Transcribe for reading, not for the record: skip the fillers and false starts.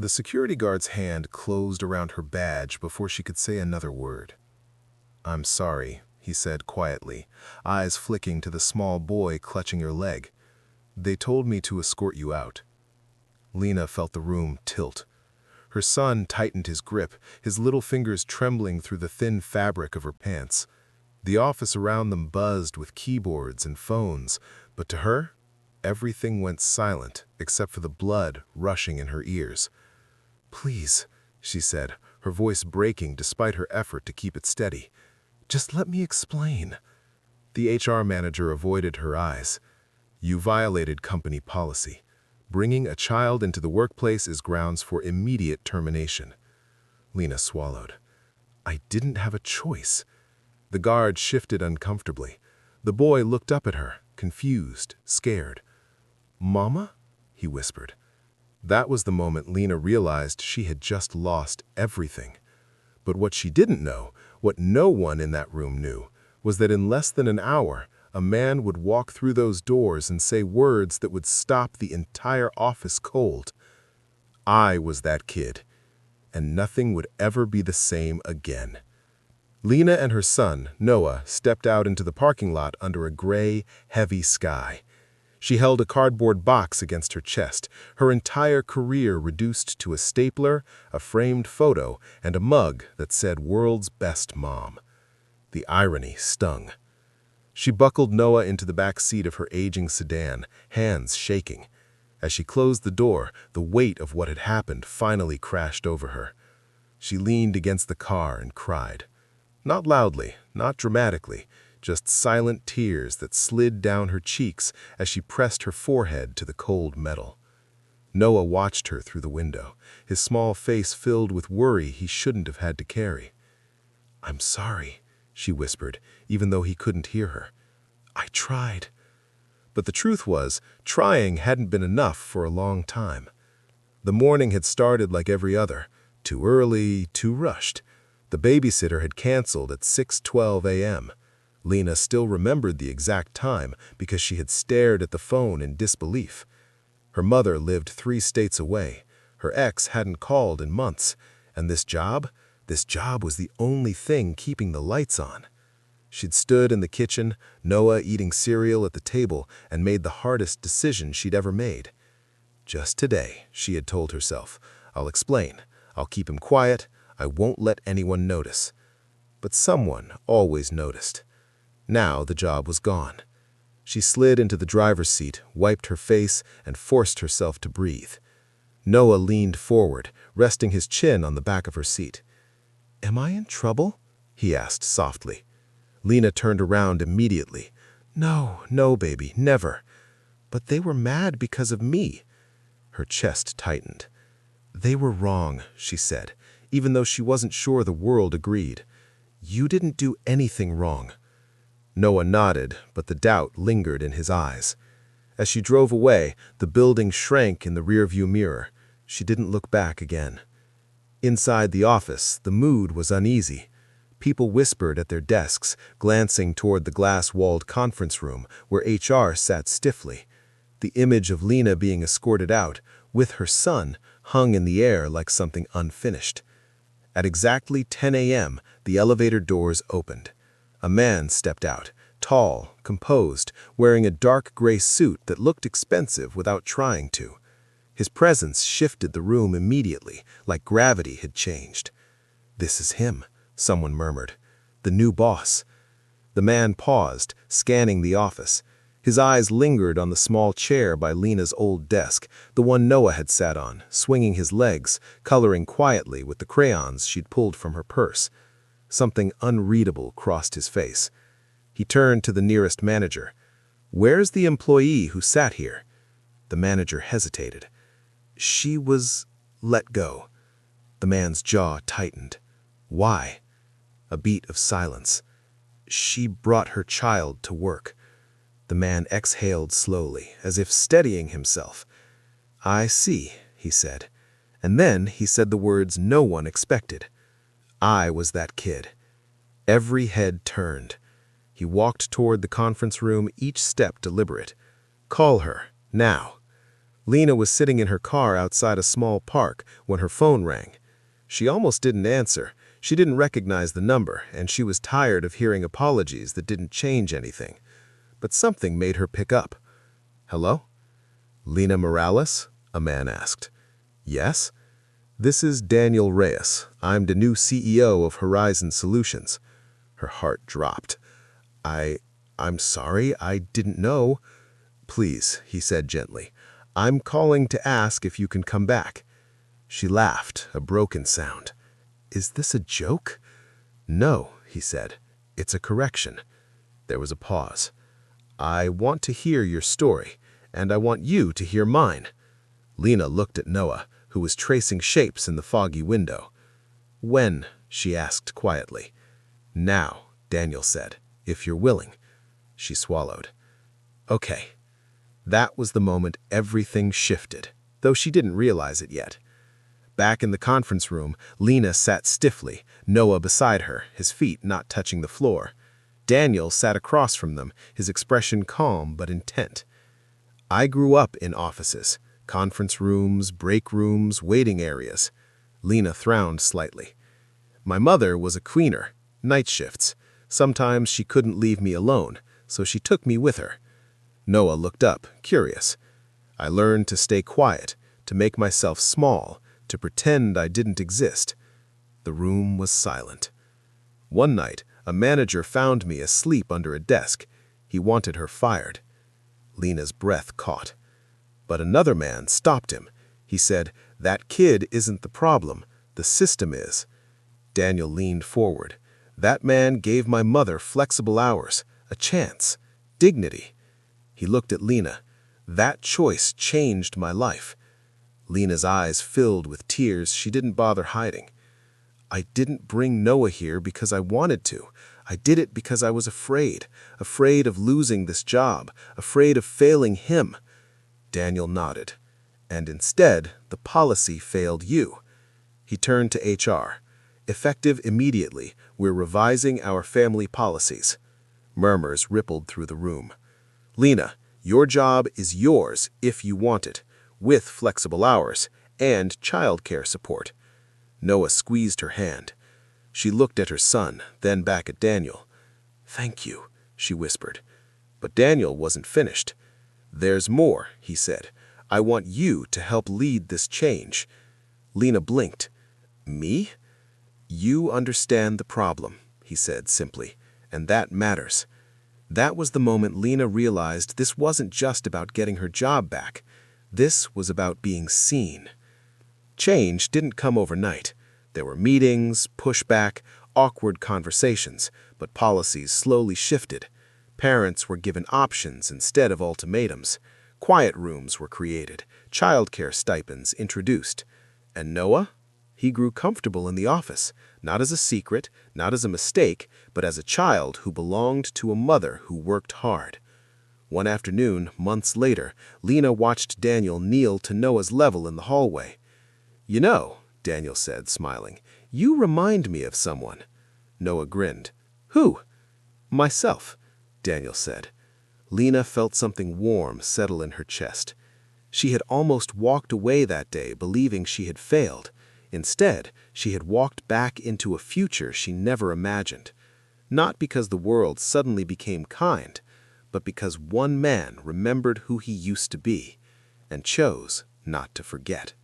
The security guard's hand closed around her badge before she could say another word. "I'm sorry," he said quietly, eyes flicking to the small boy clutching her leg. "They told me to escort you out." Lena felt the room tilt. Her son tightened his grip, his little fingers trembling through the thin fabric of her pants. The office around them buzzed with keyboards and phones, but to her, everything went silent except for the blood rushing in her ears. "Please," she said, her voice breaking despite her effort to keep it steady. "Just let me explain." The HR manager avoided her eyes. "You violated company policy. Bringing a child into the workplace is grounds for immediate termination." Lena swallowed. "I didn't have a choice." The guard shifted uncomfortably. The boy looked up at her, confused, scared. "Mama?" he whispered. That was the moment Lena realized she had just lost everything. But what she didn't know, what no one in that room knew, was that in less than an hour, a man would walk through those doors and say words that would stop the entire office cold. "I was that kid, and nothing would ever be the same again." Lena and her son, Noah, stepped out into the parking lot under a gray, heavy sky. She held a cardboard box against her chest, her entire career reduced to a stapler, a framed photo, and a mug that said "World's Best Mom." The irony stung. She buckled Noah into the back seat of her aging sedan, hands shaking. As she closed the door, the weight of what had happened finally crashed over her. She leaned against the car and cried. Not loudly, not dramatically, just silent tears that slid down her cheeks as she pressed her forehead to the cold metal. Noah watched her through the window, his small face filled with worry he shouldn't have had to carry. "I'm sorry," she whispered, even though he couldn't hear her. "I tried." But the truth was, trying hadn't been enough for a long time. The morning had started like every other, too early, too rushed. The babysitter had canceled at 6:12 a.m. Lena still remembered the exact time because she had stared at the phone in disbelief. Her mother lived 3 states away. Her ex hadn't called in months. And this job was the only thing keeping the lights on. She'd stood in the kitchen, Noah eating cereal at the table, and made the hardest decision she'd ever made. Just today, she had told herself, "I'll explain. I'll keep him quiet. I won't let anyone notice." But someone always noticed. Now the job was gone. She slid into the driver's seat, wiped her face, and forced herself to breathe. Noah leaned forward, resting his chin on the back of her seat. "Am I in trouble?" he asked softly. Lena turned around immediately. No, baby, never. But they were mad because of me." Her chest tightened. "They were wrong," she said, even though she wasn't sure the world agreed. "You didn't do anything wrong." Noah nodded, but the doubt lingered in his eyes. As she drove away, the building shrank in the rearview mirror. She didn't look back again. Inside the office, the mood was uneasy. People whispered at their desks, glancing toward the glass-walled conference room where HR sat stiffly. The image of Lena being escorted out, with her son, hung in the air like something unfinished. At exactly 10 a.m., the elevator doors opened. A man stepped out, tall, composed, wearing a dark gray suit that looked expensive without trying to. His presence shifted the room immediately, like gravity had changed. "This is him," someone murmured. "The new boss." The man paused, scanning the office. His eyes lingered on the small chair by Lena's old desk, the one Noah had sat on, swinging his legs, coloring quietly with the crayons she'd pulled from her purse. Something unreadable crossed his face. He turned to the nearest manager. "Where's the employee who sat here?" The manager hesitated. "She was let go." The man's jaw tightened. "Why?" A beat of silence. "She brought her child to work." The man exhaled slowly, as if steadying himself. "I see," he said. And then he said the words no one expected. "I was that kid." Every head turned. He walked toward the conference room, each step deliberate. "Call her, now." Lena was sitting in her car outside a small park when her phone rang. She almost didn't answer. She didn't recognize the number, and she was tired of hearing apologies that didn't change anything. But something made her pick up. "Hello? Lena Morales?" a man asked. "Yes? This is Daniel Reyes. I'm the new CEO of Horizon Solutions." Her heart dropped. I'm sorry, I didn't know." "Please," he said gently. "I'm calling to ask if you can come back." She laughed, a broken sound. "Is this a joke?" "No," he said. "It's a correction." There was a pause. "I want to hear your story, and I want you to hear mine." Lena looked at Noah, who was tracing shapes in the foggy window. "When?" she asked quietly. "Now," Daniel said, "if you're willing." She swallowed. "Okay." That was the moment everything shifted, though she didn't realize it yet. Back in the conference room, Lena sat stiffly, Noah beside her, his feet not touching the floor. Daniel sat across from them, his expression calm but intent. "I grew up in offices, conference rooms, break rooms, waiting areas." Lena frowned slightly. "My mother was a cleaner, night shifts. Sometimes she couldn't leave me alone, so she took me with her." Noah looked up, curious. "I learned to stay quiet, to make myself small, to pretend I didn't exist." The room was silent. "One night, a manager found me asleep under a desk. He wanted her fired." Lena's breath caught. But another man stopped him. He said, "That kid isn't the problem. The system is." Daniel leaned forward. "That man gave my mother flexible hours, a chance, dignity." He looked at Lena. "That choice changed my life." Lena's eyes filled with tears she didn't bother hiding. "I didn't bring Noah here because I wanted to. I did it because I was afraid of losing this job, afraid of failing him." Daniel nodded. "And instead, the policy failed you." He turned to HR. "Effective immediately, we're revising our family policies." Murmurs rippled through the room. "Lena, your job is yours if you want it, with flexible hours and childcare support." Noah squeezed her hand. She looked at her son, then back at Daniel. "Thank you," she whispered. But Daniel wasn't finished. "There's more," he said. "I want you to help lead this change." Lena blinked. "Me?" "You understand the problem," he said simply, "and that matters." That was the moment Lena realized this wasn't just about getting her job back. This was about being seen. Change didn't come overnight. There were meetings, pushback, awkward conversations, but policies slowly shifted. Parents were given options instead of ultimatums. Quiet rooms were created, childcare stipends introduced. And Noah? He grew comfortable in the office, not as a secret, not as a mistake, but as a child who belonged to a mother who worked hard. One afternoon, months later, Lena watched Daniel kneel to Noah's level in the hallway. "You know," Daniel said, smiling, "you remind me of someone." Noah grinned. "Who?" "Myself," Daniel said. Lena felt something warm settle in her chest. She had almost walked away that day believing she had failed. Instead, she had walked back into a future she never imagined. Not because the world suddenly became kind, but because one man remembered who he used to be and chose not to forget.